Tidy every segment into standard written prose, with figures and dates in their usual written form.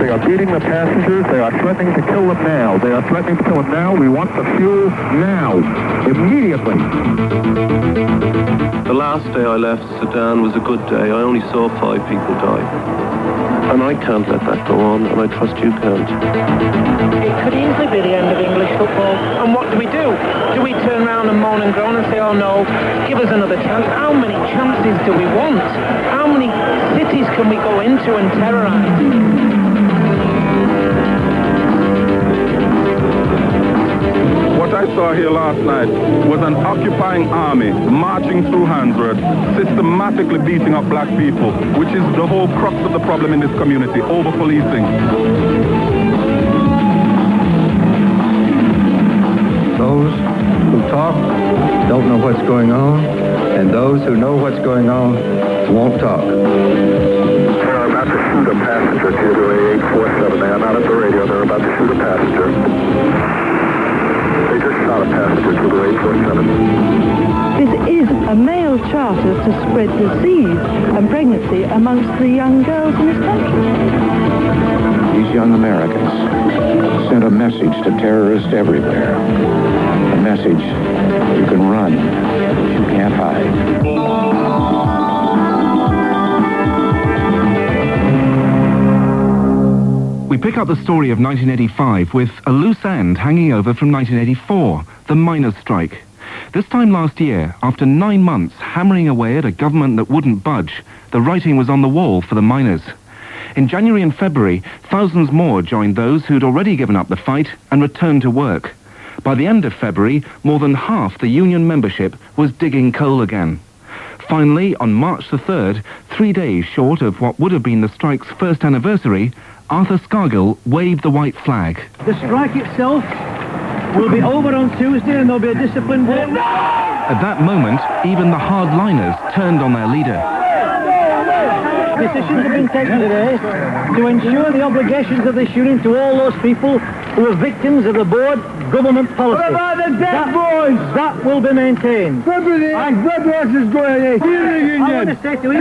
They are beating the passengers. They are threatening to kill them now. They are threatening to kill them now. We want the fuel now, immediately. The last day I left Sudan was a good day. I only saw 5 people die. And I can't let that go on, and I trust you can't. It could easily be the end of English football. And what do? Do we turn around and moan and groan and say, oh no, give us another chance? How many chances do we want? How many cities can we go into and terrorize? What I saw here last night was an occupying army marching through Hansford, systematically beating up black people, which is the whole crux of the problem in this community, over-policing. Those who talk don't know what's going on, and those who know what's going on won't talk. They're about to shoot a passenger, TWA 847. They are not at the radio. They're about to shoot a passenger. They just shot a passenger, TWA 847. This is a male charter to spread disease and pregnancy amongst the young girls in this country. These young Americans sent a message to terrorists everywhere. A message you can run, but you can't hide. We pick up the story of 1985 with a loose end hanging over from 1984, the miners' strike. This time last year, after 9 months hammering away at a government that wouldn't budge, the writing was on the wall for the miners. In January and February, thousands more joined those who'd already given up the fight and returned to work. By the end of February, more than half the union membership was digging coal again. Finally, on March the 3rd, 3 days short of what would have been the strike's first anniversary, Arthur Scargill waved the white flag. The strike itself will be over on Tuesday and there'll be a disciplined vote. At that moment, even the hardliners turned on their leader. Decisions have been taken today to ensure the obligations of this union to all those people who are victims of the board government policy. What about the dead boys? That will be maintained. What else is going on? I want to say to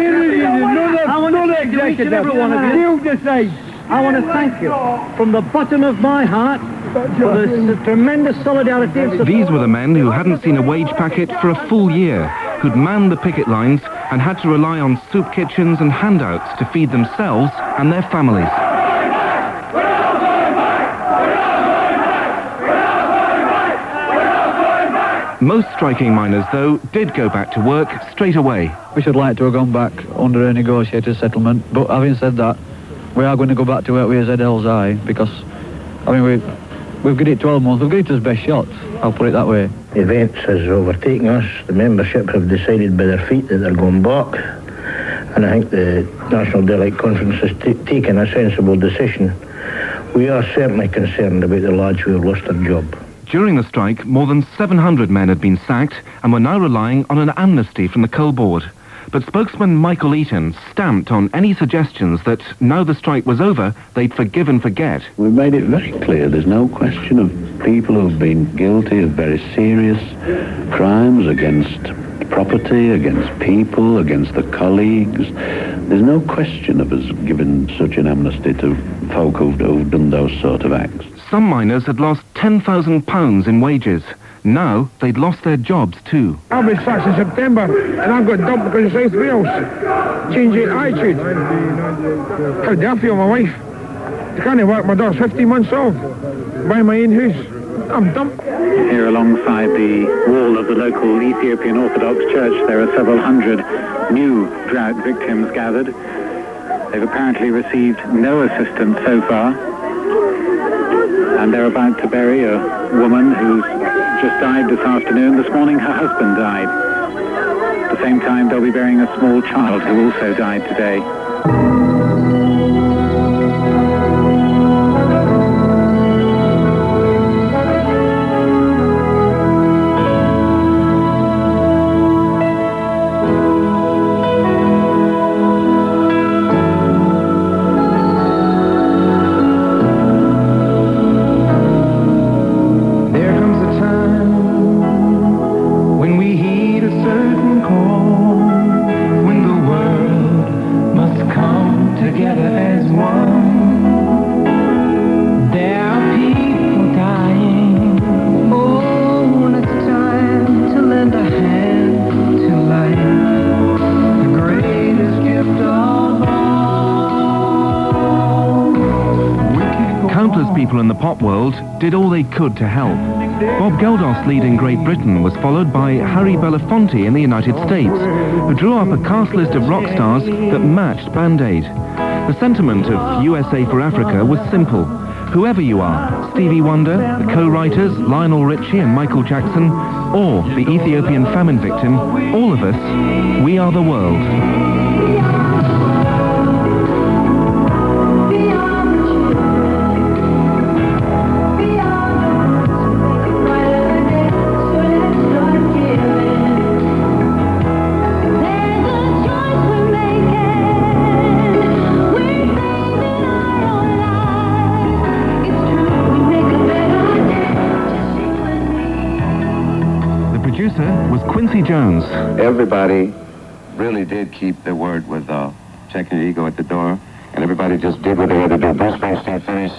each and every one of you, You decide. I want to thank you from the bottom of my heart for the tremendous solidarity and support. These were the men who hadn't seen a wage packet for a full year, who'd manned the picket lines and had to rely on soup kitchens and handouts to feed themselves and their families. Most striking miners, though, did go back to work straight away. We should like to have gone back under a negotiated settlement, but having said that, we are going to go back to work with ZLZI because, I mean, we've got it 12 months, we've got it as best shot, I'll put it that way. Events has overtaken us. The membership have decided by their feet that they're going back, and I think the National Delegate Conference has taken a sensible decision. We are certainly concerned about the lads who have lost their job. During the strike, more than 700 men had been sacked and were now relying on an amnesty from the Coal Board. But spokesman Michael Eaton stamped on any suggestions that, now the strike was over, they'd forgive and forget. We've made it very clear there's no question of people who've been guilty of very serious crimes against property, against people, against the colleagues. There's no question of us giving such an amnesty to folk who've done those sort of acts. Some miners had lost £10,000 in wages. Now they'd lost their jobs too. I've been sacked in September and I've got dumped because of South Wales. Changing attitude. How dare I feel my wife? I can't work, my daughter's 15 months old. Buy my own house. I'm dumped. Here alongside the wall of the local Ethiopian Orthodox Church, there are several hundred new drought victims gathered. They've apparently received no assistance so far. And they're about to bury a woman who's just died this afternoon. This morning her husband died. At the same time they'll be burying a small child who also died today. When the world must come people in the pop world did all they could to help. Bob Geldof's lead in Great Britain was followed by Harry Belafonte in the United States, who drew up a cast list of rock stars that matched Band Aid. The sentiment of USA for Africa was simple. Whoever you are, Stevie Wonder, the co-writers Lionel Richie and Michael Jackson, or the Ethiopian famine victim, all of us, we are the world. Jones. Everybody really did keep their word with checking your ego at the door, and everybody just did what they had to do. Bruce Springsteen finished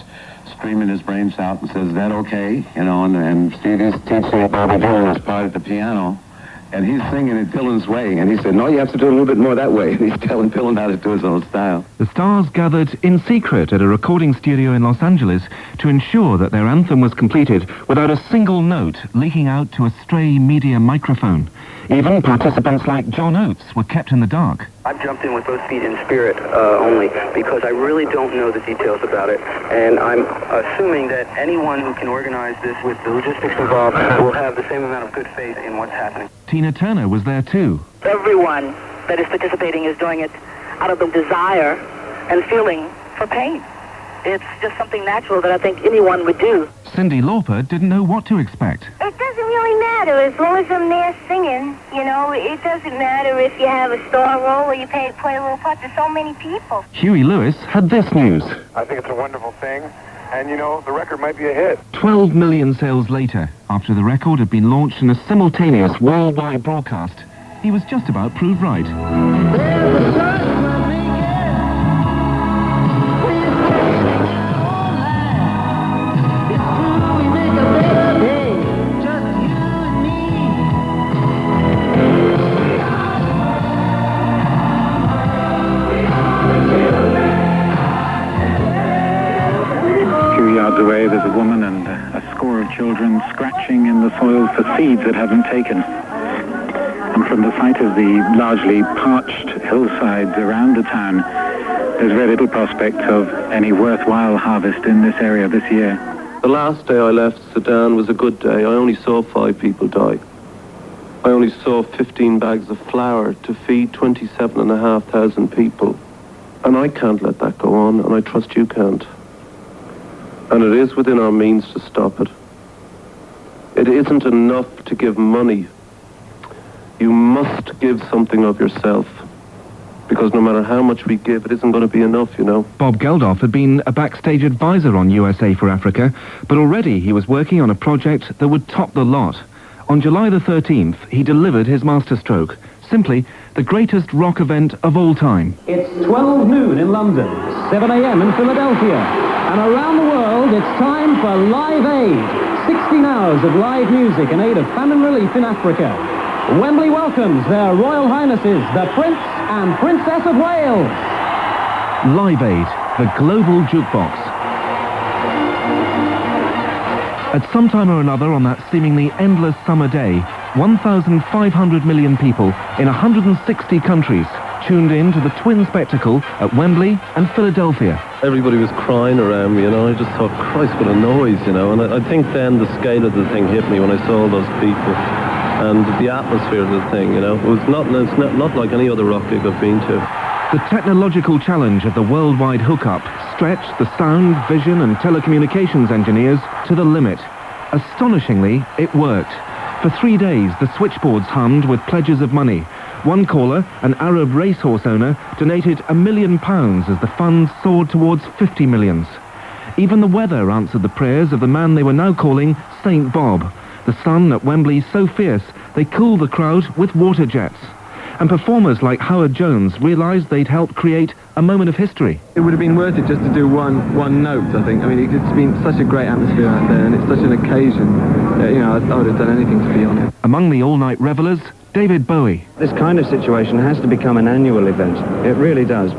screaming his brains out and says, "Is that okay?" You know, and Stevie's teaching Bobby Dylan his part at the piano, and he's singing in Dylan's way, and he said, "No, you have to do a little bit more that way." And he's telling Dylan how to do his own style. The stars gathered in secret at a recording studio in Los Angeles to ensure that their anthem was completed without a single note leaking out to a stray media microphone. Even participants like John Oates were kept in the dark. I've jumped in with both feet in spirit only because I really don't know the details about it, and I'm assuming that anyone who can organize this with the logistics involved will have the same amount of good faith in what's happening. Tina Turner was there too. Everyone that is participating is doing it out of the desire and feeling for pain. It's just something natural that I think anyone would do. Cyndi Lauper didn't know what to expect. It doesn't really matter as long as I'm there singing. You know, it doesn't matter if you have a star role or you play a little part. There's so many people. Huey Lewis had this news. I think it's a wonderful thing, and you know, the record might be a hit. 12 million sales later, after the record had been launched in a simultaneous worldwide broadcast, he was just about proved right. Away, there's a woman and a score of children scratching in the soil for seeds that haven't taken. And from the site of the largely parched hillsides around the town, there's very little prospect of any worthwhile harvest in this area this year. The last day I left Sudan was a good day. I only saw 5 people die. I only saw 15 bags of flour to feed 27,500 people. And I can't let that go on, and I trust you can't. And it is within our means to stop it. It isn't enough to give money. You must give something of yourself. Because no matter how much we give, it isn't going to be enough, you know. Bob Geldof had been a backstage advisor on USA for Africa, but already he was working on a project that would top the lot. On July the 13th, he delivered his masterstroke. Simply, the greatest rock event of all time. It's 12 noon in London, 7 a.m. in Philadelphia. And around the world, it's time for Live Aid. 16 hours of live music in aid of famine relief in Africa. Wembley welcomes their Royal Highnesses, the Prince and Princess of Wales. Live Aid, the global jukebox. At some time or another on that seemingly endless summer day, 1,500 million people in 160 countries tuned in to the twin spectacle at Wembley and Philadelphia. Everybody was crying around me, I just thought, Christ, what a noise, and I think then the scale of the thing hit me when I saw all those people and the atmosphere of the thing, It was not like any other rock gig I've been to. The technological challenge of the worldwide hookup stretched the sound, vision and telecommunications engineers to the limit. Astonishingly, it worked. For 3 days, the switchboards hummed with pledges of money. One caller, an Arab racehorse owner, donated £1 million as the funds soared towards 50 millions. Even the weather answered the prayers of the man they were now calling Saint Bob. The sun at Wembley so fierce, they cooled the crowd with water jets. And performers like Howard Jones realised they'd helped create a moment of history. It would have been worth it just to do one note, I think. I mean, it's been such a great atmosphere out there, and it's such an occasion. I would have done anything to be on it. Among the all-night revellers, David Bowie. This kind of situation has to become an annual event. It really does.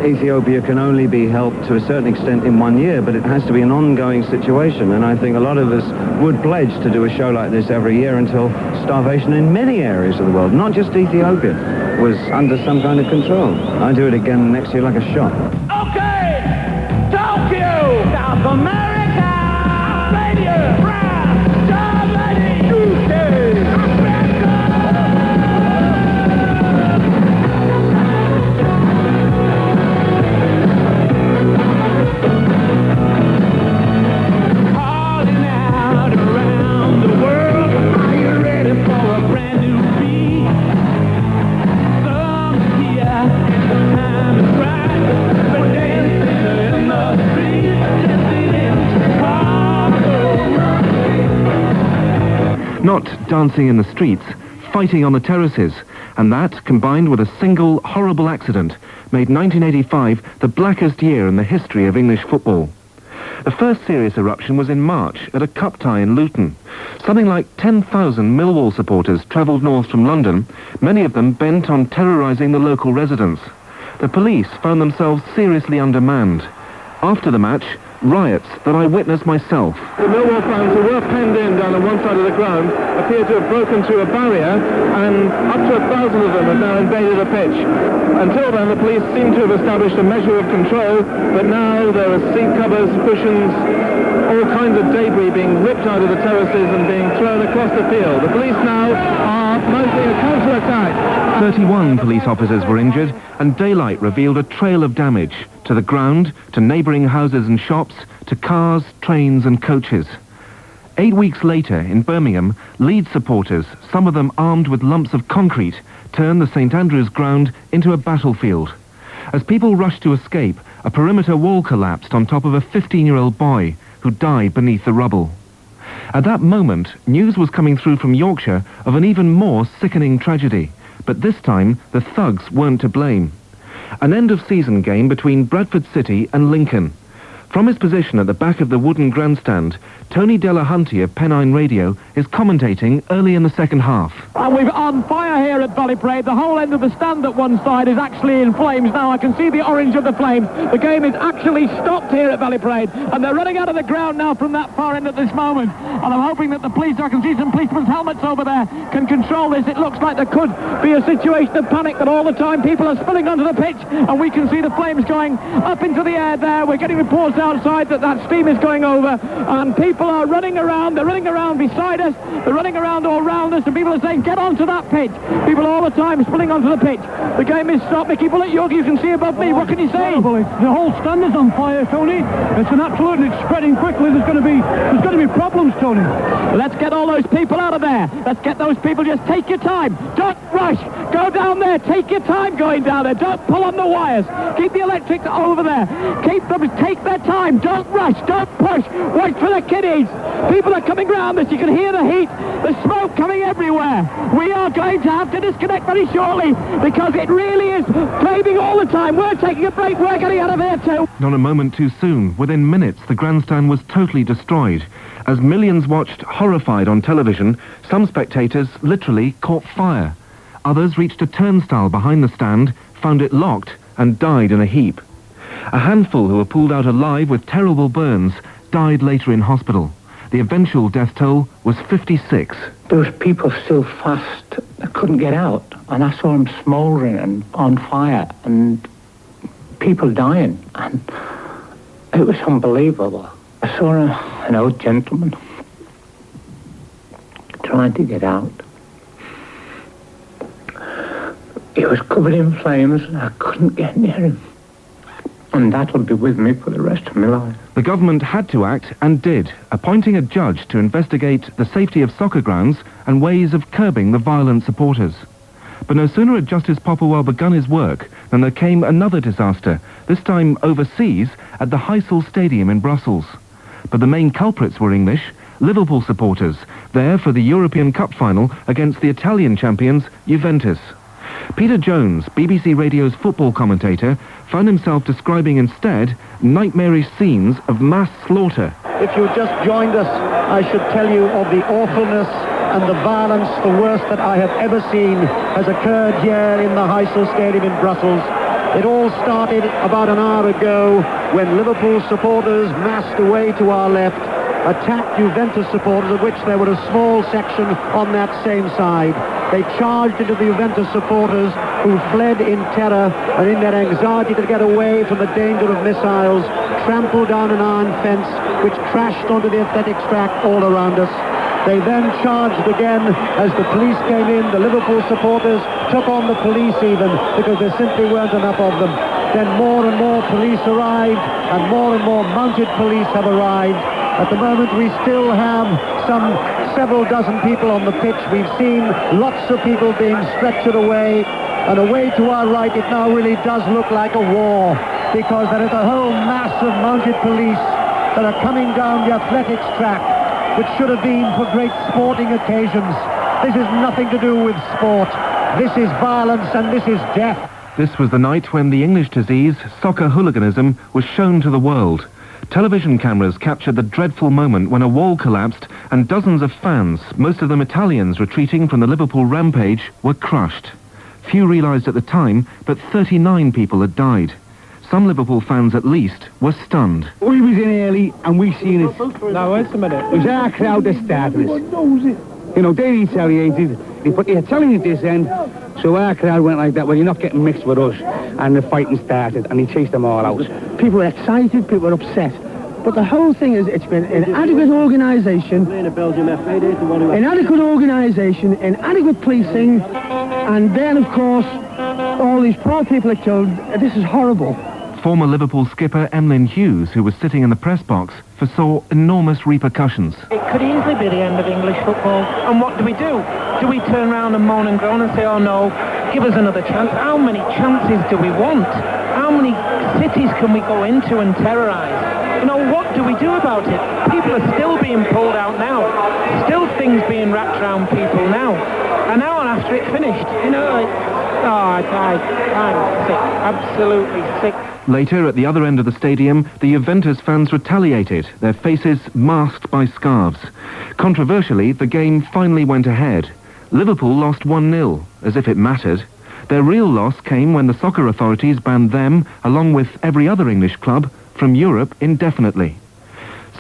Ethiopia can only be helped to a certain extent in 1 year, but it has to be an ongoing situation, and I think a lot of us would pledge to do a show like this every year until starvation in many areas of the world, not just Ethiopia, was under some kind of control. I'd do it again next year like a shot. Okay, Tokyo, South America, Radio, France, Germany, UK, calling out around the world. Are you ready for a brand new beat? Summer's here, and the time is right. We're dancing in the street, dancing in Chicago. Not dancing in the streets, fighting on the terraces, and that, combined with a single horrible accident, made 1985 the blackest year in the history of English football. The first serious eruption was in March at a cup tie in Luton. Something like 10,000 Millwall supporters travelled north from London, many of them bent on terrorising the local residents. The police found themselves seriously undermanned. After the match, riots that I witnessed myself. The Millwall fans who were penned in down on one side of the ground appear to have broken through a barrier, and up to 1,000 of them have now invaded the pitch. Until then, the police seem to have established a measure of control, but now there are seat covers, cushions, all kinds of debris being ripped out of the terraces and being thrown across the field. The police now are mounting a counter-attack. 31 police officers were injured, and daylight revealed a trail of damage to the ground, to neighbouring houses and shops, to cars, trains and coaches. 8 weeks later, in Birmingham, Leeds supporters, some of them armed with lumps of concrete, turned the St Andrew's ground into a battlefield. As people rushed to escape, a perimeter wall collapsed on top of a 15-year-old boy who died beneath the rubble. At that moment, news was coming through from Yorkshire of an even more sickening tragedy, but this time the thugs weren't to blame. An end-of-season game between Bradford City and Lincoln. From his position at the back of the wooden grandstand, Tony Delahunty of Pennine Radio is commentating early in the second half. And we're on fire here at Ballybraid. The whole end of the stand at one side is actually in flames now. I can see the orange of the flames. The game is actually stopped here at Ballybraid, and they're running out of the ground now from that far end at this moment. And I'm hoping that the police, I can see some policemen's helmets over there, can control this. It looks like there could be a situation of panic, but all the time people are spilling onto the pitch, and we can see the flames going up into the air there. We're getting reports outside that steam is going over, and people are running around. They're running around beside us. They're running around all around us, and people are saying, get onto that pitch. People all the time spilling onto the pitch. The game is stopped. Mickey Bullock, you can see above me. What can you say? The whole stand is on fire, Tony. It's an absolute, and it's spreading quickly. There's going to be problems, Tony. Let's get all those people out of there. Let's get those people. Just take your time. Don't rush. Go down there. Take your time going down there. Don't pull on the wires. Keep the electrics over there. Keep them. Take their time. Don't rush. Don't push. Wait for the kiddies. People are coming round us. You can hear the heat. The smoke coming everywhere. We are going to have to disconnect very shortly because it really is flaming all the time. We're taking a break. We're getting out of here too. Not a moment too soon. Within minutes, the grandstand was totally destroyed. As millions watched horrified on television, some spectators literally caught fire. Others reached a turnstile behind the stand, found it locked, and died in a heap. A handful who were pulled out alive with terrible burns died later in hospital. The eventual death toll was 56. There was people still fast that couldn't get out, and I saw them smouldering and on fire, and people dying, and it was unbelievable. I saw an old gentleman trying to get out. He was covered in flames, and I couldn't get near him. And that'll be with me for the rest of my life. The government had to act, and did, appointing a judge to investigate the safety of soccer grounds and ways of curbing the violent supporters. But no sooner had Justice Popperwell begun his work than there came another disaster, this time overseas at the Heysel Stadium in Brussels. But the main culprits were English, Liverpool supporters, there for the European Cup final against the Italian champions, Juventus. Peter Jones, BBC Radio's football commentator, found himself describing instead nightmarish scenes of mass slaughter. If you just joined us, I should tell you of the awfulness and the violence, the worst that I have ever seen, has occurred here in the Heysel Stadium in Brussels. It all started about an hour ago when Liverpool supporters massed away to our left, attacked Juventus supporters, of which there were a small section on that same side. They charged into the Juventus supporters, who fled in terror and in their anxiety to get away from the danger of missiles, trampled down an iron fence which crashed onto the athletics track all around us. They then charged again as the police came in. The Liverpool supporters took on the police even because there simply weren't enough of them. Then more and more police arrived and more mounted police have arrived. At the moment we still have several dozen people on the pitch. We've seen lots of people being stretchered away, and away to our right it now really does look like a war, because there is a whole mass of mounted police that are coming down the athletics track, which should have been for great sporting occasions. This is nothing to do with sport. This is violence and this is death. This was the night when the English disease, soccer hooliganism, was shown to the world. Television cameras captured the dreadful moment when a wall collapsed and dozens of fans, most of them Italians retreating from the Liverpool rampage, were crushed. Few realised at the time, but 39 people had died. Some Liverpool fans, at least, were stunned. We was in early and we seen it. Now, wait a minute. It was our crowd that started this. You know, they retaliated. They put the Italians at this end, so our crowd went like that. Well, you're not getting mixed with us. And the fighting started, and he chased them all out. People were excited, people were upset. But the whole thing is, it's been inadequate organisation, inadequate organisation, inadequate policing, and then, of course, all these poor people are killed. This is horrible. Former Liverpool skipper Emlyn Hughes, who was sitting in the press box, foresaw enormous repercussions. It could easily be the end of English football. And what do? Do we turn around and moan and groan and say, oh no, give us another chance? How many chances do we want? How many cities can we go into and terrorise? You know, what do we do about it? People are still being pulled out now. Still things being wrapped around people now. An hour after it finished, you know, I'm sick, absolutely sick. Later, at the other end of the stadium, the Juventus fans retaliated, their faces masked by scarves. Controversially, the game finally went ahead. Liverpool lost 1-0, as if it mattered. Their real loss came when the soccer authorities banned them, along with every other English club, from Europe indefinitely.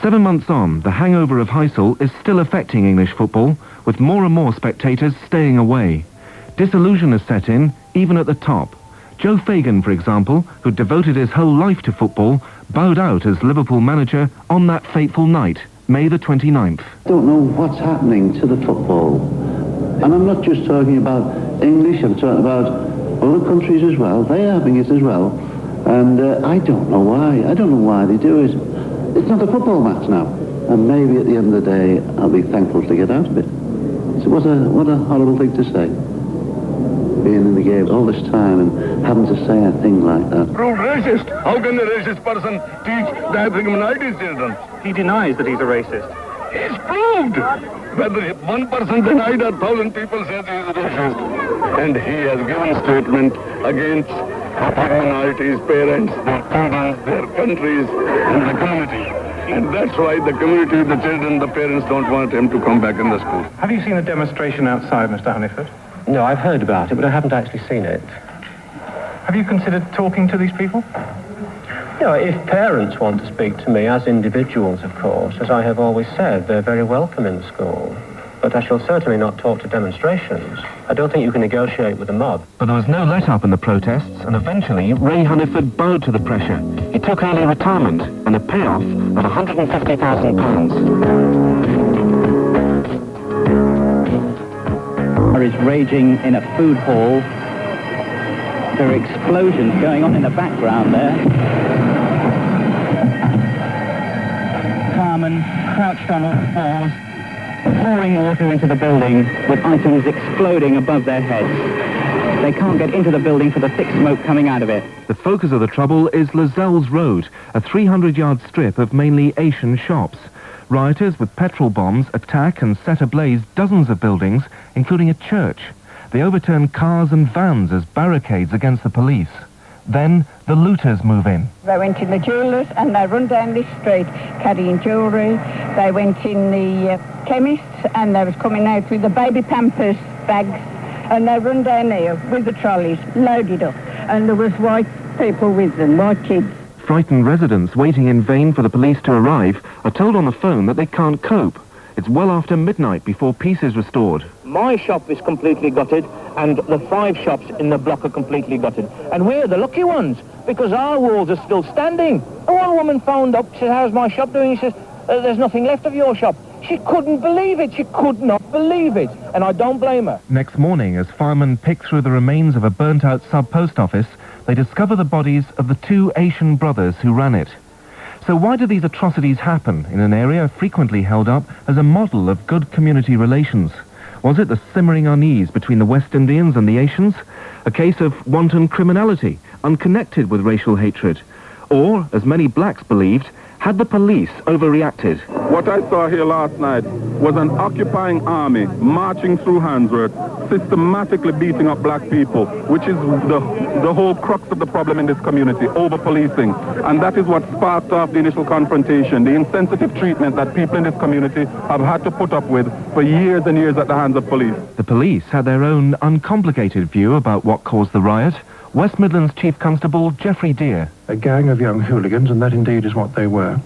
7 months on, the hangover of Heysel is still affecting English football, with more and more spectators staying away. Disillusion has set in, even at the top. Joe Fagan, for example, who devoted his whole life to football, bowed out as Liverpool manager on that fateful night, May the 29th. I don't know what's happening to the football. And I'm not just talking about English, I'm talking about other countries as well. They're having it as well. And I don't know why. I don't know why they do it. It's not a football match now. And maybe at the end of the day, I'll be thankful to get out of it. So what a horrible thing to say. Being in the game all this time and having to say a thing like that. Proved racist. How can a racist person teach the African minorities children? He denies that he's a racist. It's proved. Whether one person denied or 1,000 people said he is a racist. And he has given statement against African minorities, parents, their children, their countries, and the community. And that's why the community, the children, the parents don't want him to come back in the school. Have you seen the demonstration outside, Mr. Honeyford? No, I've heard about it, but I haven't actually seen it. Have you considered talking to these people? No, if parents want to speak to me as individuals, of course, as I have always said, they're very welcome in the school. But I shall certainly not talk to demonstrations. I don't think you can negotiate with a mob. But there was no let-up in the protests, and eventually Ray Honeyford bowed to the pressure. He took early retirement and a payoff of £150,000. Is raging in a food hall. There are explosions going on in the background there. Carmen crouched on all fours, pouring water into the building with items exploding above their heads. They can't get into the building for the thick smoke coming out of it. The focus of the trouble is Lascelles Road, a 300-yard strip of mainly Asian shops. Rioters with petrol bombs attack and set ablaze dozens of buildings, including a church. They overturn cars and vans as barricades against the police. Then the looters move in. They went in the jewellers and they run down this street carrying jewellery. They went in the chemists and they was coming out with the baby Pampers bags, and they run down there with the trolleys loaded up. and there was white people with them, white kids. Frightened residents waiting in vain for the police to arrive are told on the phone that they can't cope. It's well after midnight before peace is restored. My shop is completely gutted, and the 5 shops in the block are completely gutted. And we're the lucky ones, because our walls are still standing. One woman phoned up, she said, how's my shop doing? She says, there's nothing left of your shop. She couldn't believe it. She could not believe it. And I don't blame her. Next morning, as firemen pick through the remains of a burnt-out sub-post office, they discover the bodies of the 2 Asian brothers who ran it. So why do these atrocities happen in an area frequently held up as a model of good community relations? Was it the simmering unease between the West Indians and the Asians? A case of wanton criminality, unconnected with racial hatred? Or, as many blacks believed, had the police overreacted? What I saw here last night was an occupying army marching through Handsworth, systematically beating up black people, which is the whole crux of the problem in this community, over-policing. And that is what sparked off the initial confrontation, the insensitive treatment that people in this community have had to put up with for years and years at the hands of police. The police had their own uncomplicated view about what caused the riot. West Midlands Chief Constable Geoffrey Deere. A gang of young hooligans, and that indeed is what they were,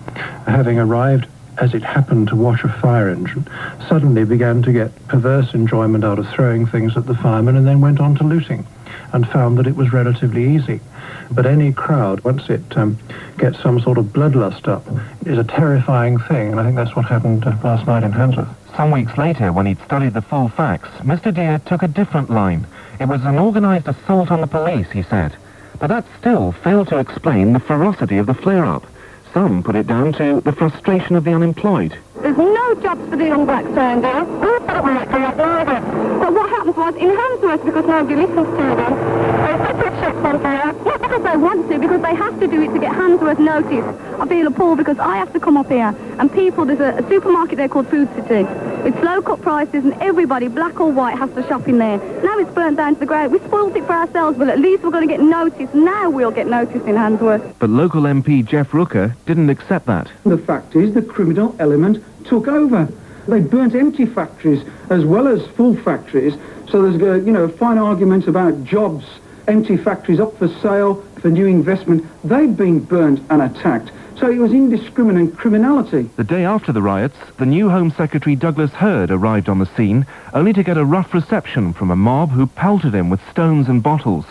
having arrived as it happened to wash a fire engine, suddenly began to get perverse enjoyment out of throwing things at the firemen and then went on to looting and found that it was relatively easy. But any crowd, once it gets some sort of bloodlust up, is a terrifying thing, and I think that's what happened last night in Handsworth. Some weeks later, when he'd studied the full facts, Mr. Deere took a different line. It was an organised assault on the police, he said. But that still failed to explain the ferocity of the flare-up. Some put it down to the frustration of the unemployed. There's no jobs for the young blacks down there. But what happens was, in Handsworth, because nobody listens to them, they separate shops on fire. Not because they want to, because they have to do it to get Handsworth notice. I feel appalled because I have to come up here, and people, there's a supermarket there called Food City. It's low-cut prices, and everybody, black or white, has to shop in there. Now it's burnt down to the ground. We spoiled it for ourselves, but at least we're going to get noticed. Now we'll get noticed in Handsworth. But local MP Jeff Rooker didn't accept that. The fact is, the criminal element took over. They burnt empty factories as well as full factories. So there's, a fine argument about jobs, empty factories up for sale, for new investment. They've been burnt and attacked. So it was indiscriminate criminality. The day after the riots, the new Home Secretary Douglas Hurd arrived on the scene, only to get a rough reception from a mob who pelted him with stones and bottles.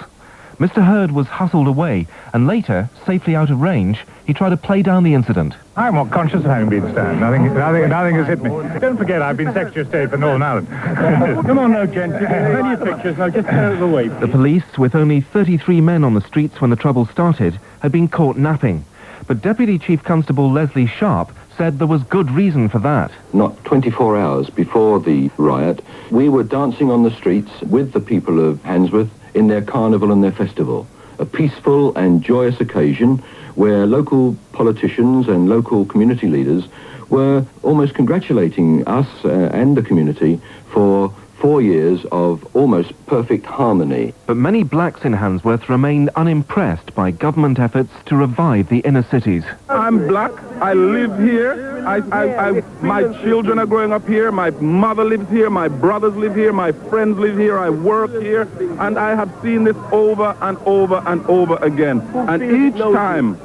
Mr. Hurd was hustled away, and later, safely out of range, he tried to play down the incident. I'm more conscious of having been stabbed. Nothing has hit me. Don't forget, I've been Secretary of State for Northern Ireland. Come on now, gents. Plenty of pictures. Now, just get out of the way. The police, with only 33 men on the streets when the trouble started, had been caught napping. But Deputy Chief Constable Leslie Sharp said there was good reason for that. Not 24 hours before the riot, we were dancing on the streets with the people of Handsworth in their carnival and their festival. A peaceful and joyous occasion where local politicians and local community leaders were almost congratulating us and the community for 4 years of almost perfect harmony. But many blacks in Handsworth remained unimpressed by government efforts to revive the inner cities. I'm black. I live here. My children are growing up here. My mother lives here. My brothers live here. My friends live here. I work here. And I have seen this over and over and over again. And each time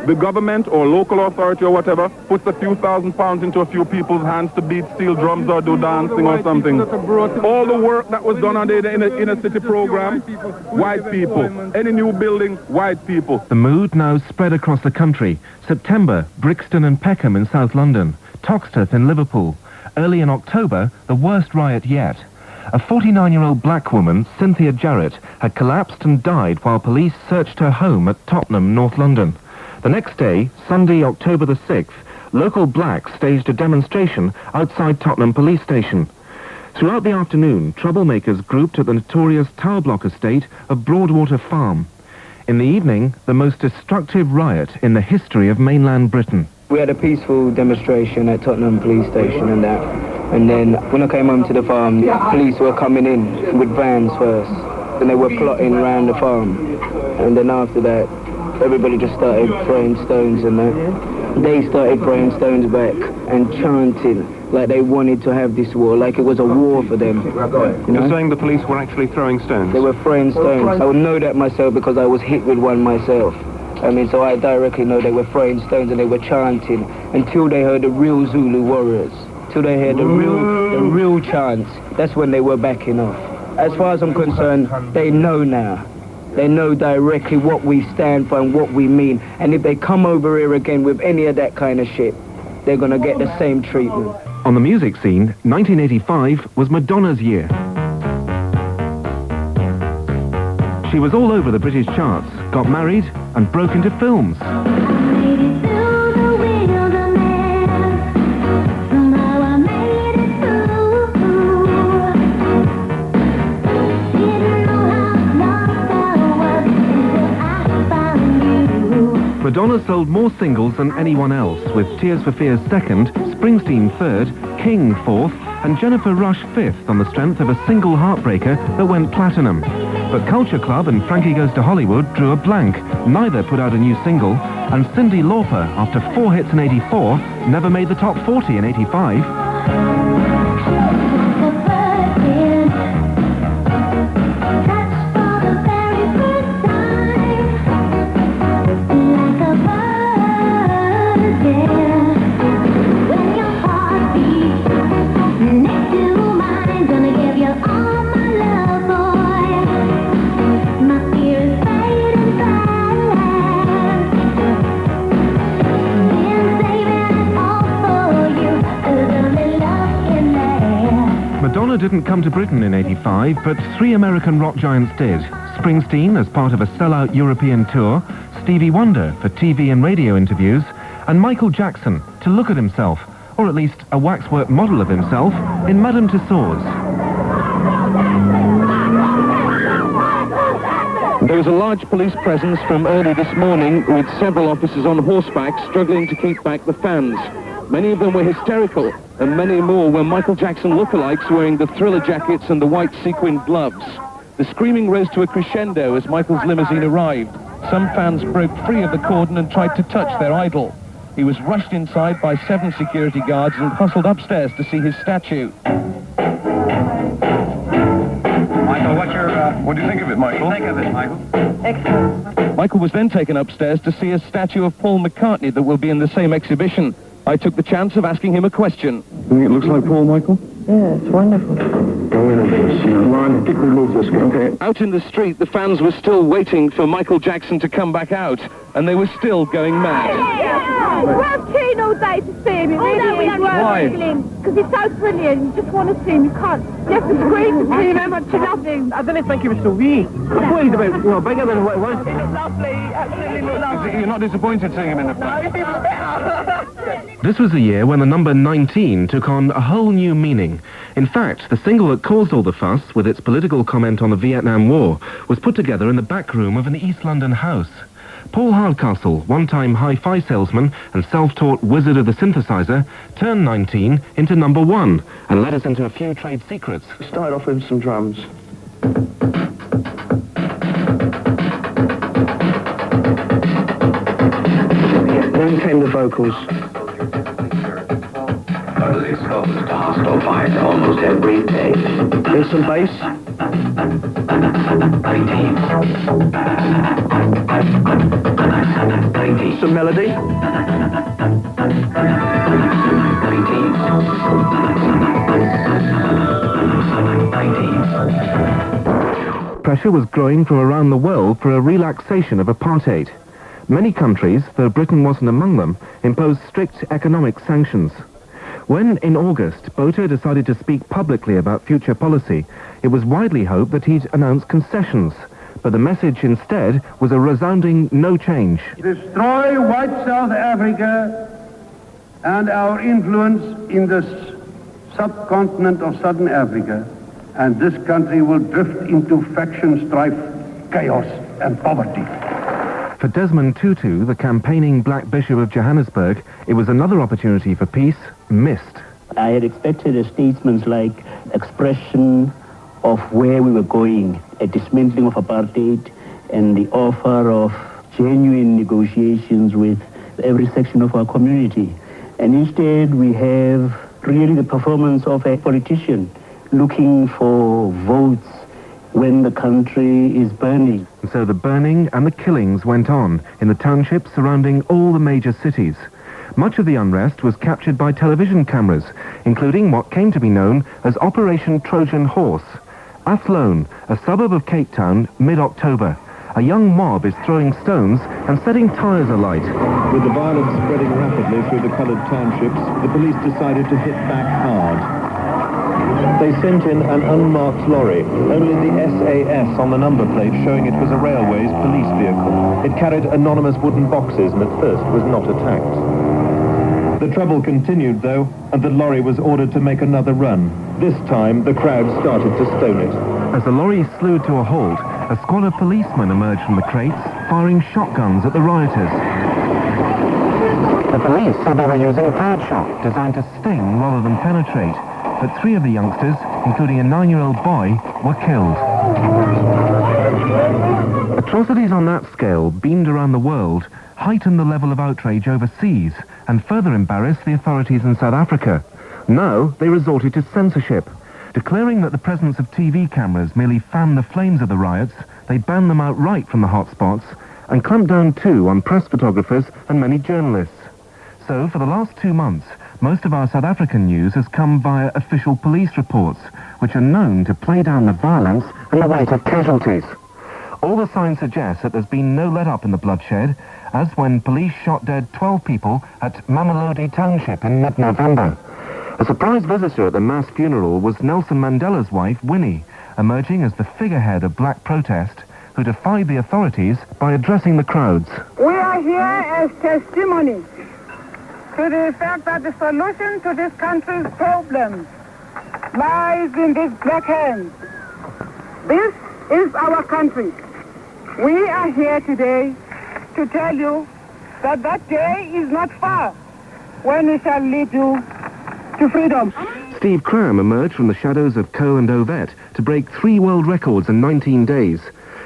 the government or local authority or whatever puts a few £1,000s into a few people's hands to beat steel drums or do dancing or something. All the work that was done on the inner city program, white people. Any new building, white people. The mood now spread across the country. September, Brixton and Peckham in South London. Toxteth in Liverpool. Early in October, the worst riot yet. A 49-year-old black woman, Cynthia Jarrett, had collapsed and died while police searched her home at Tottenham, North London. The next day, Sunday, October the 6th, local blacks staged a demonstration outside Tottenham Police Station. Throughout the afternoon, troublemakers grouped at the notorious tower block estate of Broadwater Farm. In the evening, the most destructive riot in the history of mainland Britain. We had a peaceful demonstration at Tottenham Police Station and that. And then when I came home to the farm, police were coming in with vans first. And they were plotting around the farm. And then after that, everybody just started throwing stones and that. They started throwing stones back and chanting, like they wanted to have this war, like it was a war for them. You know? You're saying the police were actually throwing stones? They were throwing stones. I would know that myself because I was hit with one myself. I mean, so I directly know they were throwing stones and they were chanting until they heard the real Zulu warriors, till they heard the real chants. That's when they were backing off. As far as I'm concerned, they know now. They know directly what we stand for and what we mean. And if they come over here again with any of that kind of shit, they're going to get the same treatment. On the music scene, 1985 was Madonna's year. She was all over the British charts, got married, and broke into films. Madonna sold more singles than anyone else, with Tears for Fears 2nd, Springsteen 3rd, King 4th, and Jennifer Rush 5th on the strength of a single heartbreaker that went platinum. But Culture Club and Frankie Goes to Hollywood drew a blank. Neither put out a new single, and Cyndi Lauper, after 4 hits in 84, never made the top 40 in 85. Madonna didn't come to Britain in 85, but 3 American rock giants did. Springsteen as part of a sellout European tour, Stevie Wonder for TV and radio interviews, and Michael Jackson to look at himself, or at least a waxwork model of himself, in Madame Tussauds. There was a large police presence from early this morning, with several officers on horseback struggling to keep back the fans. Many of them were hysterical, and many more were Michael Jackson lookalikes wearing the Thriller jackets and the white sequined gloves. The screaming rose to a crescendo as Michael's limousine arrived. Some fans broke free of the cordon and tried to touch their idol. He was rushed inside by 7 security guards and hustled upstairs to see his statue. Michael, what do you think of it, Michael? What do you think of it, Michael? Excellent. Michael was then taken upstairs to see a statue of Paul McCartney that will be in the same exhibition. I took the chance of asking him a question. You think it looks like Paul, Michael? Yeah, it's wonderful. Go in a bit. Come on, I think we move this. Okay. Out in the street, the fans were still waiting for Michael Jackson to come back out, and they were still going mad. We'll have tune all day to see him. It really is. Why? Because he's so brilliant. You just want to see him. You can't. You have to scream to see him how much you love him. I didn't think he was so weak. What is about, bigger than what it was? He looked lovely. Absolutely looked lovely. You're not disappointed seeing him in the front? No, he was better. This was a year when the number 19 took on a whole new meaning. In fact, the single that caused all the fuss, with its political comment on the Vietnam War, was put together in the back room of an East London house. Paul Hardcastle, one-time hi-fi salesman and self-taught wizard of the synthesizer, turned 19 into number 1 and led us into a few trade secrets. Start off with some drums. Then came the vocals. Exposed to hostile fires almost every day. There's some bass. Some melody. Pressure was growing from around the world for a relaxation of apartheid. Many countries, though Britain wasn't among them, imposed strict economic sanctions. When, in August, Botha decided to speak publicly about future policy, it was widely hoped that he'd announce concessions. But the message instead was a resounding no change. Destroy white South Africa and our influence in the subcontinent of Southern Africa, and this country will drift into faction strife, chaos, and poverty. For Desmond Tutu, the campaigning Black Bishop of Johannesburg, it was another opportunity for peace missed. I had expected a statement-like expression of where we were going, a dismantling of apartheid and the offer of genuine negotiations with every section of our community. And instead we have really the performance of a politician looking for votes when the country is burning. So the burning and the killings went on in the townships surrounding all the major cities. Much of the unrest was captured by television cameras, including what came to be known as Operation Trojan Horse. Athlone, a suburb of Cape Town, mid-October. A young mob is throwing stones and setting tyres alight. With the violence spreading rapidly through the coloured townships, the police decided to hit back hard. They sent in an unmarked lorry, only the SAS on the number plate showing it was a railway's police vehicle. It carried anonymous wooden boxes and at first was not attacked. The trouble continued, though, and the lorry was ordered to make another run. This time, the crowd started to stone it. As the lorry slewed to a halt, a squad of policemen emerged from the crates, firing shotguns at the rioters. The police said they were using a birdshot designed to sting rather than penetrate, but 3 of the youngsters, including a 9-year-old boy, were killed. Atrocities on that scale, beamed around the world, heightened the level of outrage overseas and further embarrassed the authorities in South Africa. Now they resorted to censorship. Declaring that the presence of TV cameras merely fanned the flames of the riots, they banned them outright from the hotspots and clamped down too on press photographers and many journalists. So for the last 2 months, most of our South African news has come via official police reports, which are known to play down the violence and the rate of casualties. All the signs suggest that there's been no let-up in the bloodshed, as when police shot dead 12 people at Mamelodi Township in mid-November. A surprise visitor at the mass funeral was Nelson Mandela's wife, Winnie, emerging as the figurehead of black protest, who defied the authorities by addressing the crowds. We are here as testimony to the fact that the solution to this country's problems lies in these black hands. This is our country. We are here today to tell you that that day is not far when we shall lead you to freedom. Steve Cram emerged from the shadows of Coe and Ovett to break 3 world records in 19 days.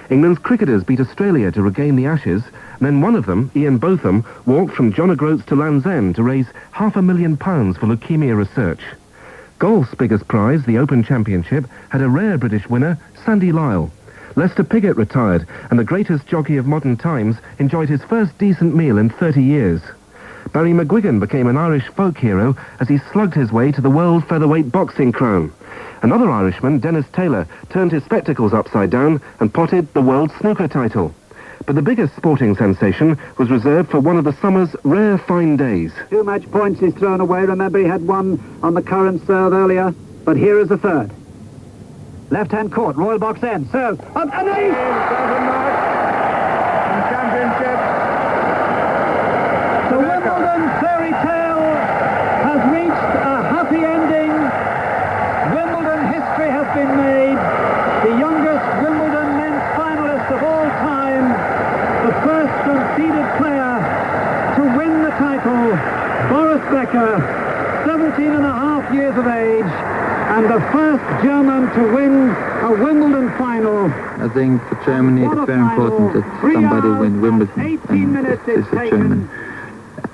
England's cricketers beat Australia to regain the Ashes, and then one of them, Ian Botham, walked from John O'Groats to Land's End to raise £500,000 for leukemia research. Golf's biggest prize, the Open Championship, had a rare British winner, Sandy Lyle. Lester Piggott retired, and the greatest jockey of modern times enjoyed his first decent meal in 30 years. Barry McGuigan became an Irish folk hero as he slugged his way to the world featherweight boxing crown. Another Irishman, Dennis Taylor, turned his spectacles upside down and potted the world snooker title. But the biggest sporting sensation was reserved for one of the summer's rare fine days. 2 match points is thrown away. Remember, he had 1 on the current serve earlier, but here is the third. Left-hand court, Royal Box End, serve, up and ace! Championship. The Wimbledon fairy tale has reached a happy ending. Wimbledon history has been made. The youngest Wimbledon men's finalist of all time, the first conceded player to win the title, Boris Becker, 17 and a half years of age, and the first German to win a Wimbledon final. I think for Germany it's very important that somebody win Wimbledon, and this is a German.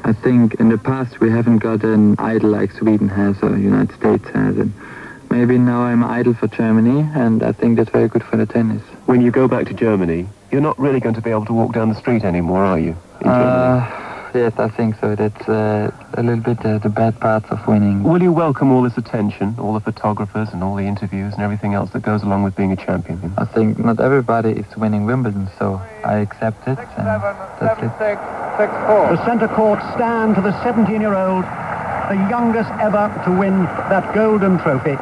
I think in the past we haven't got an idol like Sweden has or United States has, and maybe now I'm idol for Germany, and I think that's very good for the tennis. When you go back to Germany, you're not really going to be able to walk down the street anymore, are you? Yes, I think so. That's a little bit the bad parts of winning. Will you welcome all this attention, all the photographers and all the interviews and everything else that goes along with being a champion? I think not everybody is winning Wimbledon, so I accept it, and that's it. The centre court stand for the 17-year-old, the youngest ever to win that golden trophy.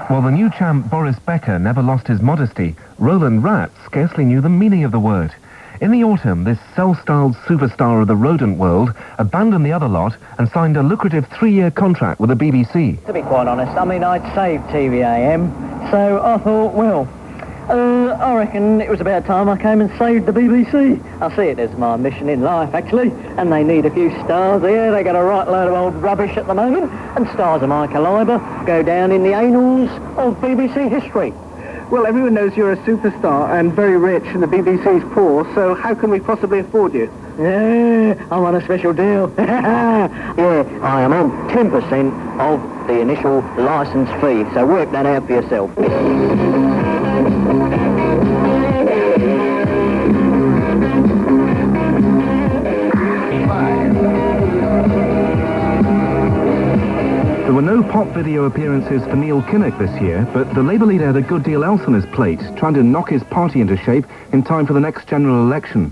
While the new champ Boris Becker never lost his modesty, Roland Rat scarcely knew the meaning of the word. In the autumn, this self-styled superstar of the rodent world abandoned the other lot and signed a lucrative 3-year contract with the BBC. To be quite honest, I mean, I'd saved TVAM, so I thought, well, I reckon it was about time I came and saved the BBC. I see it as my mission in life, actually, and they need a few stars here. They got a right load of old rubbish at the moment, and stars of my calibre go down in the annals of BBC history. Well, everyone knows you're a superstar and very rich and the BBC's poor, so how can we possibly afford you? Yeah, I'm on a special deal. Yeah, I am on 10% of the initial licence fee, so work that out for yourself. There were no pop video appearances for Neil Kinnock this year, but the Labour leader had a good deal else on his plate, trying to knock his party into shape in time for the next general election.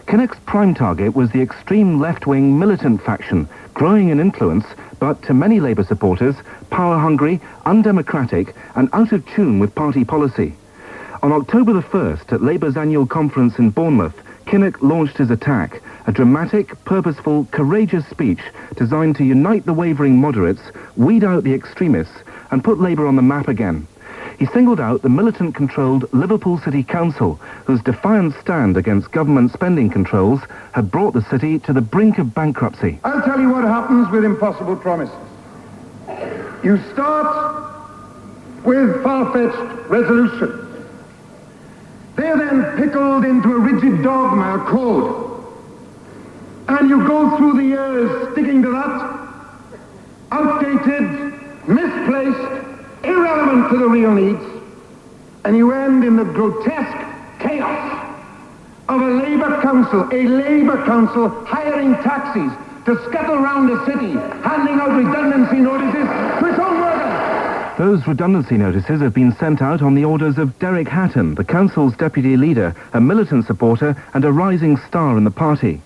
Kinnock's prime target was the extreme left-wing militant faction, growing in influence, but to many Labour supporters, power-hungry, undemocratic, and out of tune with party policy. On October the 1st, at Labour's annual conference in Bournemouth, Kinnock launched his attack, a dramatic, purposeful, courageous speech designed to unite the wavering moderates, weed out the extremists, and put Labour on the map again. He singled out the militant-controlled Liverpool City Council, whose defiant stand against government spending controls had brought the city to the brink of bankruptcy. I'll tell you what happens with impossible promises. You start with far-fetched resolutions. They're then pickled into a rigid dogma or code. And you go through the years sticking to that, outdated, misplaced, irrelevant to the real needs, and you end in the grotesque chaos of a Labour Council hiring taxis to scuttle around the city, handing out redundancy notices to its own workers. Those redundancy notices have been sent out on the orders of Derek Hatton, the council's deputy leader, a militant supporter and a rising star in the party.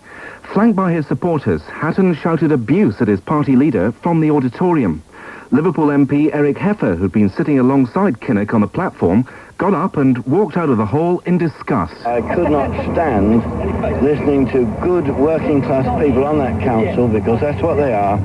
Flanked by his supporters, Hatton shouted abuse at his party leader from the auditorium. Liverpool MP Eric Heffer, who'd been sitting alongside Kinnock on the platform, got up and walked out of the hall in disgust. I could not stand listening to good working-class people on that council, because that's what they are,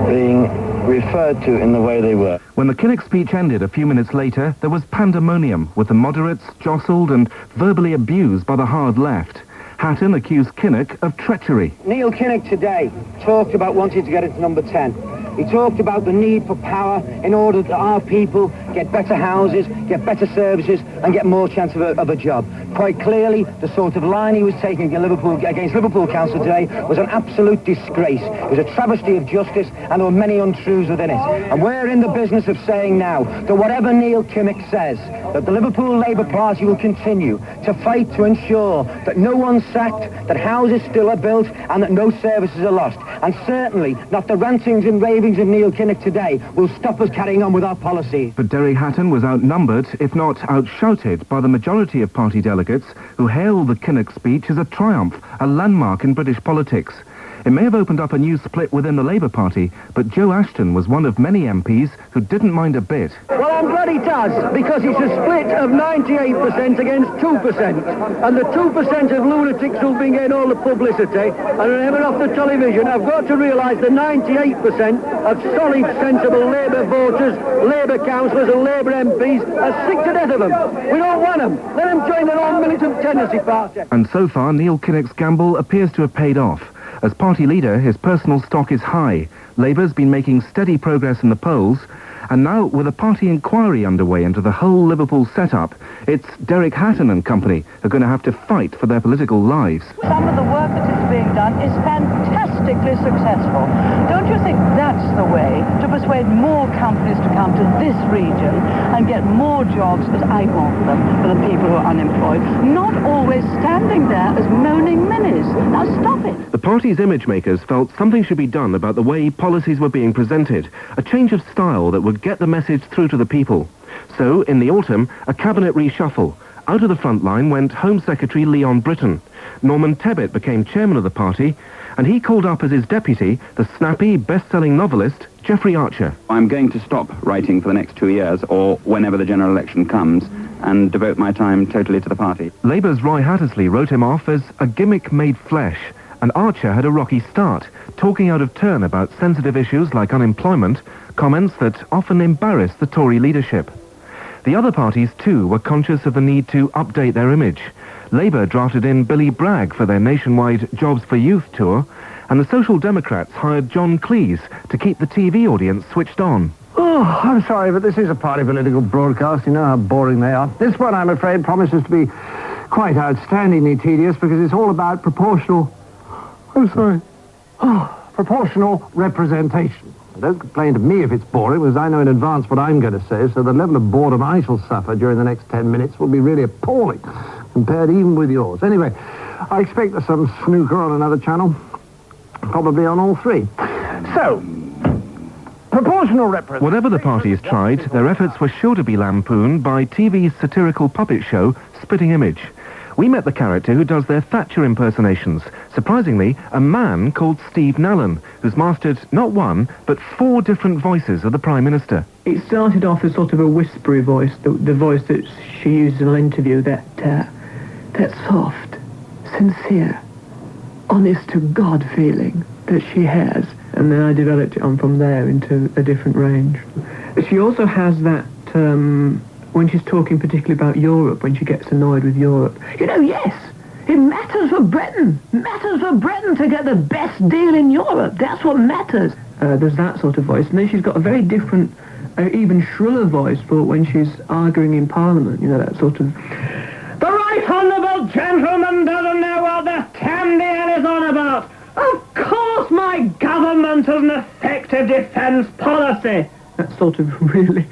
being referred to in the way they were. When the Kinnock speech ended a few minutes later, there was pandemonium, with the moderates jostled and verbally abused by the hard left. Hatton accused Kinnock of treachery. Neil Kinnock today talked about wanting to get into number 10. He talked about the need for power in order that our people get better houses, get better services, and get more chance of a job. Quite clearly, the sort of line he was taking against Liverpool Council today was an absolute disgrace. It was a travesty of justice, and there were many untruths within it. And we're in the business of saying now that whatever Neil Kinnock says, that the Liverpool Labour Party will continue to fight to ensure that no one's sacked, that houses still are built, and that no services are lost. And certainly not the rantings and ravings of Neil Kinnock today will stop us carrying on with our policy. But Derek Hatton was outnumbered, if not outshouted, by the majority of party delegates who hailed the Kinnock speech as a triumph, a landmark in British politics. It may have opened up a new split within the Labour Party, but Joe Ashton was one of many MPs who didn't mind a bit. Well, I'm glad he does, because it's a split of 98% against 2%. And the 2% of lunatics who've been getting all the publicity and are ever off the television have got to realise the 98% of solid, sensible Labour voters, Labour councillors and Labour MPs are sick to death of them. We don't want them. Let them join their own militant tendency party. And so far, Neil Kinnock's gamble appears to have paid off. As party leader, his personal stock is high. Labour's been making steady progress in the polls, and now, with a party inquiry underway into the whole Liverpool setup, it's Derek Hatton and company who are going to have to fight for their political lives. Some of the work that is being done is fantastically successful. Don't you think that's the way to persuade more companies to come to this region and get more jobs, as I want them, for the people who are unemployed, not always standing there as moaning minis? Now stop it. The party's image makers felt something should be done about the way policies were being presented, a change of style that would get the message through to the people. So, in the autumn, a cabinet reshuffle. Out of the front line went Home Secretary Leon Britton. Norman Tebbit became chairman of the party, and he called up as his deputy the snappy, best-selling novelist Geoffrey Archer. I'm going to stop writing for the next 2 years, or whenever the general election comes, and devote my time totally to the party. Labour's Roy Hattersley wrote him off as a gimmick made flesh, and Archer had a rocky start, talking out of turn about sensitive issues like unemployment, comments that often embarrassed the Tory leadership. The other parties, too, were conscious of the need to update their image. Labour drafted in Billy Bragg for their nationwide Jobs for Youth tour, and the Social Democrats hired John Cleese to keep the TV audience switched on. Oh, Oh, I'm sorry, but this is a party political broadcast. You know how boring they are. This one, I'm afraid, promises to be quite outstandingly tedious because it's all about proportional... I'm sorry. Oh, proportional representation. Don't complain to me if it's boring, because I know in advance what I'm going to say, so the level of boredom I shall suffer during the next 10 minutes will be really appalling, compared even with yours. Anyway, I expect there's some snooker on another channel, probably on all three. So, proportional representation... Whatever the parties tried, their efforts were sure to be lampooned by TV's satirical puppet show, Spitting Image. We met the character who does their Thatcher impersonations. Surprisingly, a man called Steve Nallon, who's mastered not one, but 4 different voices of the Prime Minister. It started off as sort of a whispery voice, the voice that she used in an interview, that soft, sincere, honest-to-God feeling that she has. And then I developed it on from there into a different range. She also has that... when she's talking particularly about Europe, when she gets annoyed with Europe. You know, yes, it matters for Britain. Matters for Britain to get the best deal in Europe. That's what matters. There's that sort of voice. And then she's got a very different, even shriller voice for when she's arguing in Parliament. You know, that sort of... The right honourable gentleman doesn't know what the candy is on about. Of course my government has an effective defence policy. That sort of really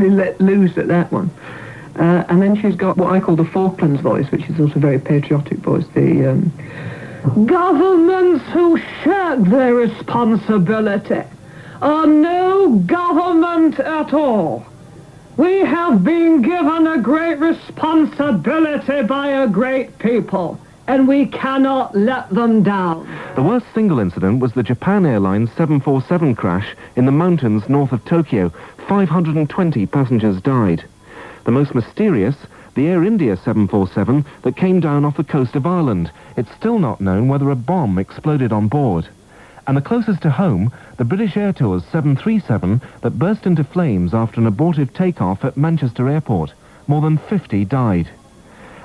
let loose at that one. And then she's got what I call the Falklands voice, which is also a very patriotic voice. The governments who shirk their responsibility are no government at all. We have been given a great responsibility by a great people, and we cannot let them down. The worst single incident was the Japan Airlines 747 crash in the mountains north of Tokyo. 520 passengers died. The most mysterious, the Air India 747 that came down off the coast of Ireland. It's still not known whether a bomb exploded on board. And the closest to home, the British Air Tours 737 that burst into flames after an abortive takeoff at Manchester Airport. More than 50 died.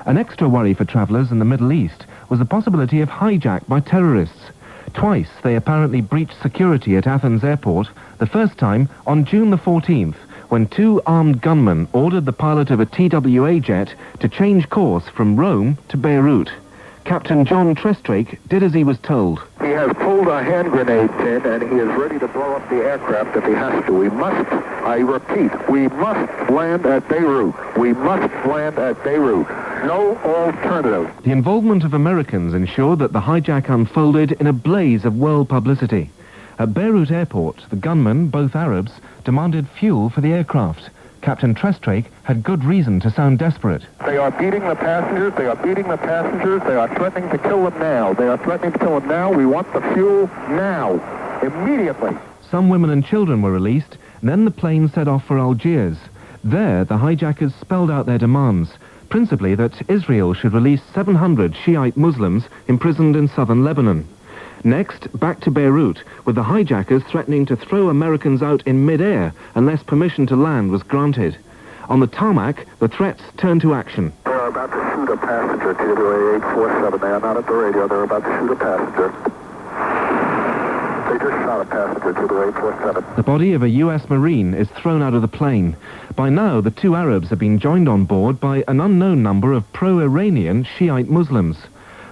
An extra worry for travellers in the Middle East was the possibility of hijack by terrorists. Twice they apparently breached security at Athens Airport, the first time on June the 14th, when 2 armed gunmen ordered the pilot of a TWA jet to change course from Rome to Beirut. Captain John Trestrake did as he was told. He has pulled a hand grenade pin and he is ready to blow up the aircraft if he has to. We must, I repeat, we must land at Beirut. We must land at Beirut. No alternative. The involvement of Americans ensured that the hijack unfolded in a blaze of world publicity. At Beirut Airport, the gunmen, both Arabs, demanded fuel for the aircraft. Captain Trestrake had good reason to sound desperate. They are beating the passengers. They are beating the passengers. They are threatening to kill them now. They are threatening to kill them now. We want the fuel now, immediately. Some women and children were released, and then the plane set off for Algiers. There, the hijackers spelled out their demands, principally that Israel should release 700 Shiite Muslims imprisoned in southern Lebanon. Next, back to Beirut, with the hijackers threatening to throw Americans out in mid-air unless permission to land was granted. On the tarmac, the threats turned to action. They are about to shoot a passenger, TWA 847. They are not at the radio. They're about to shoot a passenger. They just shot a passenger, TWA 847. The body of a U.S. Marine is thrown out of the plane. By now, the 2 Arabs have been joined on board by an unknown number of pro-Iranian Shiite Muslims.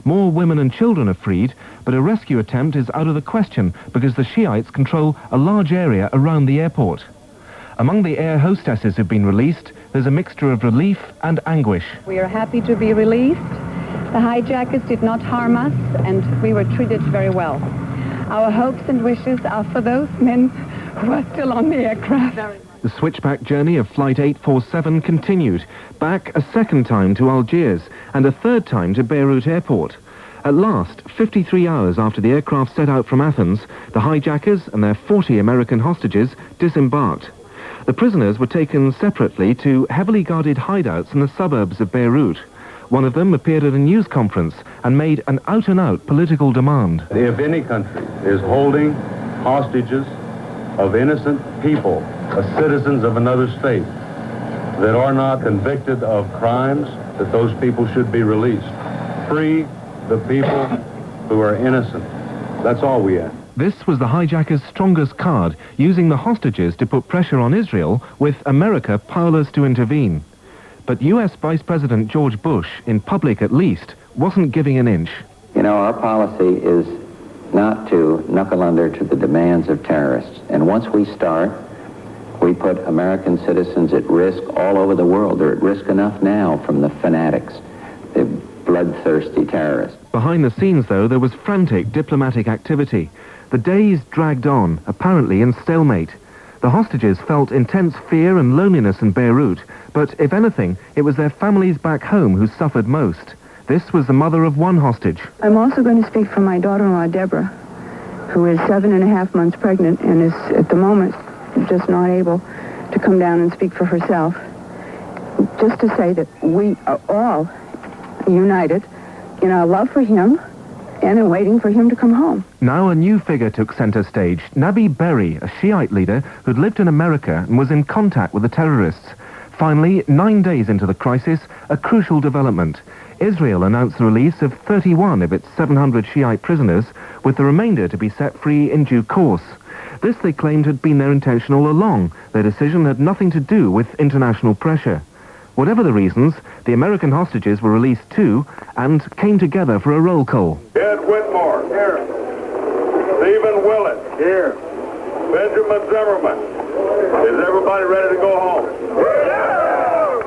More women and children are freed, but a rescue attempt is out of the question because the Shiites control a large area around the airport. Among the air hostesses who've been released, there's a mixture of relief and anguish. We are happy to be released. The hijackers did not harm us, and we were treated very well. Our hopes and wishes are for those men who are still on the aircraft. The switchback journey of Flight 847 continued, back a second time to Algiers and a third time to Beirut Airport. At last, 53 hours after the aircraft set out from Athens, the hijackers and their 40 American hostages disembarked. The prisoners were taken separately to heavily guarded hideouts in the suburbs of Beirut. One of them appeared at a news conference and made an out-and-out political demand. If any country is holding hostages of innocent people, citizens of another state, that are not convicted of crimes, that those people should be released. Free the people who are innocent. That's all we ask. This was the hijackers' strongest card, using the hostages to put pressure on Israel, with America powerless to intervene. But US Vice President George Bush, in public at least, wasn't giving an inch. You know, our policy is not to knuckle under to the demands of terrorists. And once we start, we put American citizens at risk all over the world. They're at risk enough now from the fanatics, the bloodthirsty terrorists. Behind the scenes, though, there was frantic diplomatic activity. The days dragged on, apparently in stalemate. The hostages felt intense fear and loneliness in Beirut, but if anything, it was their families back home who suffered most. This was the mother of one hostage. I'm also going to speak for my daughter-in-law, Deborah, who is 7.5 months pregnant and is, at the moment, just not able to come down and speak for herself. Just to say that we are all united in our love for him and in waiting for him to come home. Now a new figure took center stage, Nabi Berri, a Shiite leader who'd lived in America and was in contact with the terrorists. Finally, 9 days into the crisis, a crucial development. Israel announced the release of 31 of its 700 Shiite prisoners, with the remainder to be set free in due course. This, they claimed, had been their intention all along. Their decision had nothing to do with international pressure. Whatever the reasons, the American hostages were released too, and came together for a roll call. Ed Whitmore. Here. Stephen Willett. Here. Benjamin Zimmerman. Is everybody ready to go home?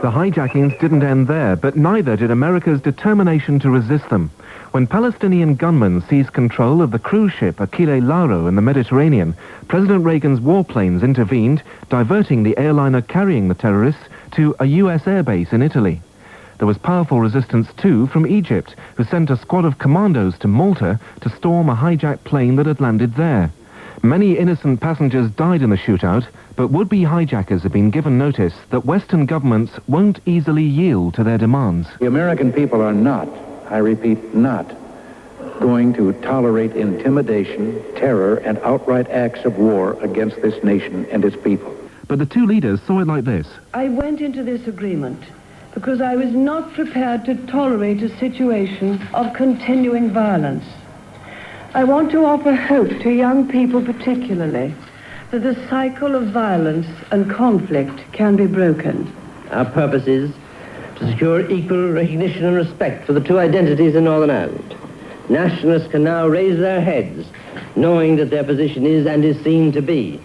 The hijackings didn't end there, but neither did America's determination to resist them. When Palestinian gunmen seized control of the cruise ship Achille Lauro in the Mediterranean, President Reagan's warplanes intervened, diverting the airliner carrying the terrorists to a US airbase in Italy. There was powerful resistance too from Egypt, who sent a squad of commandos to Malta to storm a hijacked plane that had landed there. Many innocent passengers died in the shootout, but would-be hijackers have been given notice that Western governments won't easily yield to their demands. The American people are not, I repeat, not going to tolerate intimidation, terror, and outright acts of war against this nation and its people. But the two leaders saw it like this. I went into this agreement because I was not prepared to tolerate a situation of continuing violence. I want to offer hope to young people particularly that the cycle of violence and conflict can be broken. Our purpose is to secure equal recognition and respect for the two identities in Northern Ireland. Nationalists can now raise their heads, knowing that their position is and is seen to be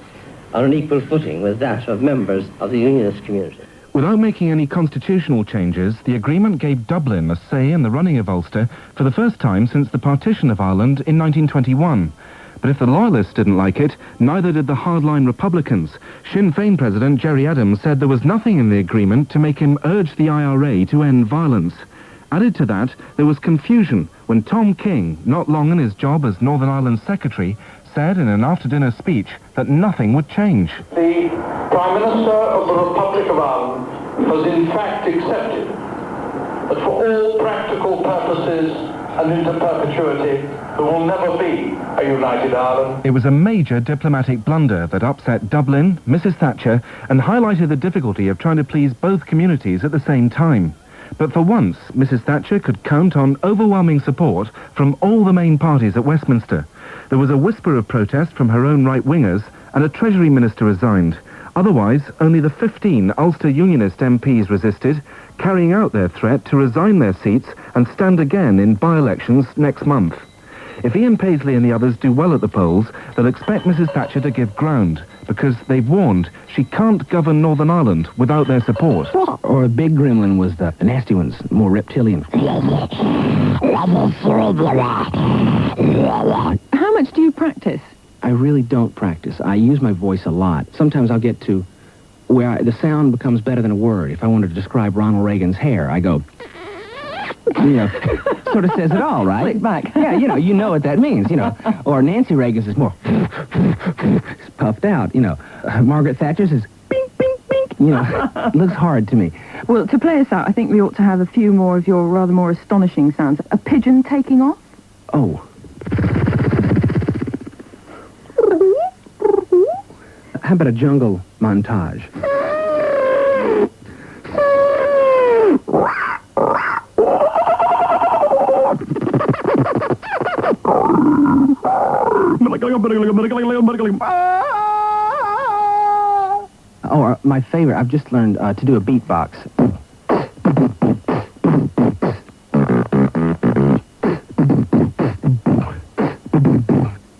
on an equal footing with that of members of the Unionist community. Without making any constitutional changes, the agreement gave Dublin a say in the running of Ulster for the first time since the partition of Ireland in 1921. But if the Loyalists didn't like it, neither did the hardline Republicans. Sinn Féin President Gerry Adams said there was nothing in the agreement to make him urge the IRA to end violence. Added to that, there was confusion when Tom King, not long in his job as Northern Ireland Secretary, said in an after-dinner speech that nothing would change. The Prime Minister of the Republic of Ireland has in fact accepted that for all practical purposes and into perpetuity, there will never be a united Ireland. It was a major diplomatic blunder that upset Dublin, Mrs. Thatcher, and highlighted the difficulty of trying to please both communities at the same time. But for once, Mrs. Thatcher could count on overwhelming support from all the main parties at Westminster. There was a whisper of protest from her own right-wingers, and a Treasury Minister resigned. Otherwise, only the 15 Ulster Unionist MPs resisted, carrying out their threat to resign their seats and stand again in by-elections next month. If Ian Paisley and the others do well at the polls, they'll expect Mrs. Thatcher to give ground, because they've warned she can't govern Northern Ireland without their support. Or a big gremlin was the nasty ones, more reptilian. How much do you practice? I really don't practice. I use my voice a lot. Sometimes I'll get to where the sound becomes better than a word. If I wanted to describe Ronald Reagan's hair, I go... sort of says it all, right? Slick back. Yeah, you know what that means, Or Nancy Reagan's is more puffed out, Margaret Thatcher's is bing, bing, bing, it looks hard to me. Well, to play us out, I think we ought to have a few more of your rather more astonishing sounds. A pigeon taking off? Oh. How about a jungle montage? Oh, my favorite, I've just learned to do a beatbox.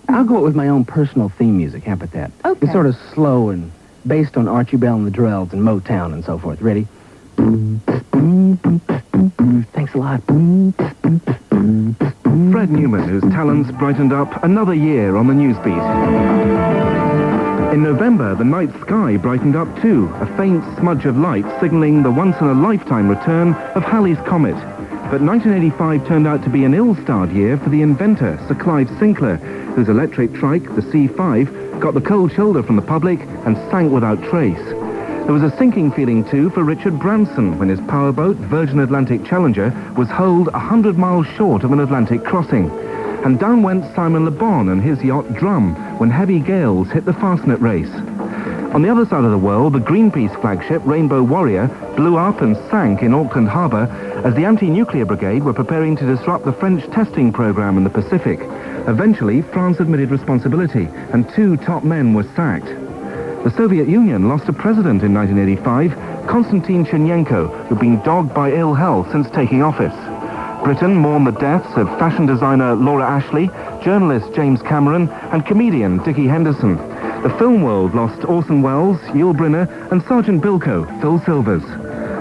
I'll go with my own personal theme music. How about that? Okay. It's sort of slow and based on Archie Bell and the Drells and Motown and so forth. Ready? Thanks a lot. Fred Newman, whose talents brightened up another year on the Newsbeat. In November, the night sky brightened up too, a faint smudge of light signaling the once-in-a-lifetime return of Halley's Comet. But 1985 turned out to be an ill-starred year for the inventor, Sir Clive Sinclair, whose electric trike, the C5, got the cold shoulder from the public and sank without trace. There was a sinking feeling, too, for Richard Branson when his powerboat, Virgin Atlantic Challenger, was holed 100 miles short of an Atlantic crossing. And down went Simon Le Bon and his yacht Drum when heavy gales hit the Fastnet race. On the other side of the world, the Greenpeace flagship Rainbow Warrior blew up and sank in Auckland Harbour as the anti-nuclear brigade were preparing to disrupt the French testing program in the Pacific. Eventually, France admitted responsibility and 2 top men were sacked. The Soviet Union lost a president in 1985, Konstantin Chernenko, who'd been dogged by ill health since taking office. Britain mourned the deaths of fashion designer Laura Ashley, journalist James Cameron, and comedian Dickie Henderson. The film world lost Orson Welles, Yul Brynner, and Sergeant Bilko, Phil Silvers.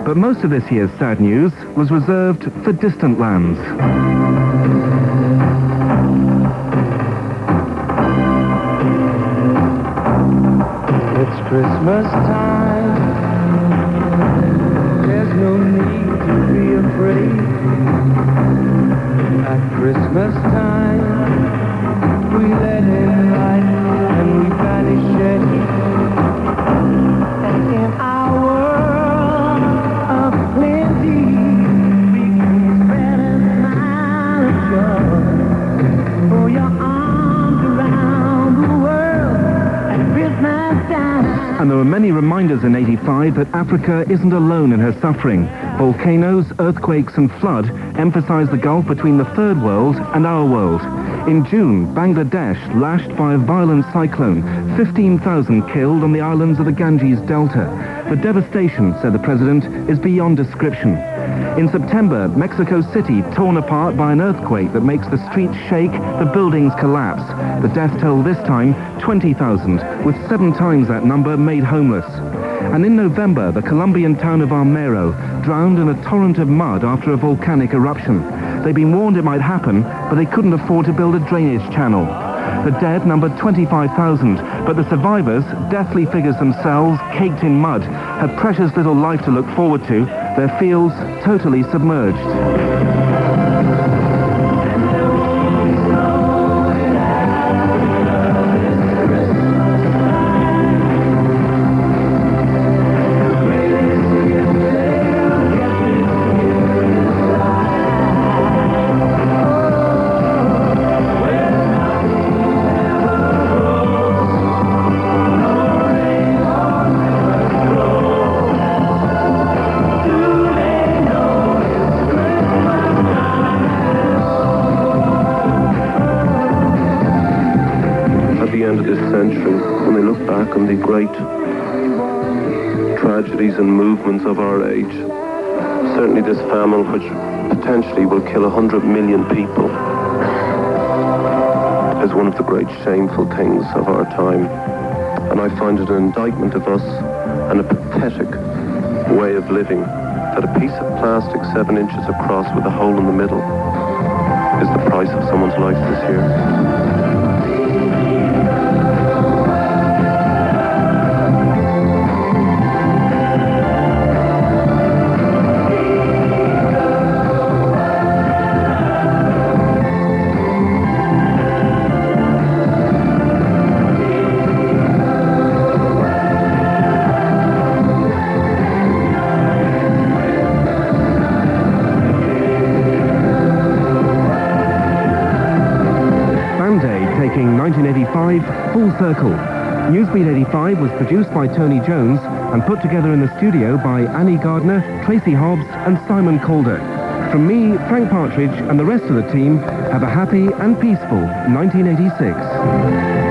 But most of this year's sad news was reserved for distant lands. It's Christmas time. There's no need to be afraid. At Christmas time, we let in light and we banish shade. And in our world of plenty, we can spread a smile of joy. For your arms around the world at Christmas time. And there were many reminders in 85 that Africa isn't alone in her suffering. Volcanoes, earthquakes and flood emphasized the gulf between the third world and our world. In June, Bangladesh lashed by a violent cyclone, 15,000 killed on the islands of the Ganges Delta. The devastation, said the president, is beyond description. In September, Mexico City torn apart by an earthquake that makes the streets shake, the buildings collapse. The death toll this time, 20,000, with 7 times that number made homeless. And in November, the Colombian town of Armero drowned in a torrent of mud after a volcanic eruption. They'd been warned it might happen, but they couldn't afford to build a drainage channel. The dead numbered 25,000, but the survivors, deathly figures themselves, caked in mud, had precious little life to look forward to, their fields totally submerged. On the great tragedies and movements of our age. Certainly this famine, which potentially will kill 100 million people, is one of the great shameful things of our time. And I find it an indictment of us and a pathetic way of living that a piece of plastic 7 inches across with a hole in the middle is the price of someone's life this year. Taking 1985 full circle. Newsbeat 85 was produced by Tony Jones and put together in the studio by Annie Gardner, Tracy Hobbs and Simon Calder. From me, Frank Partridge, and the rest of the team, have a happy and peaceful 1986.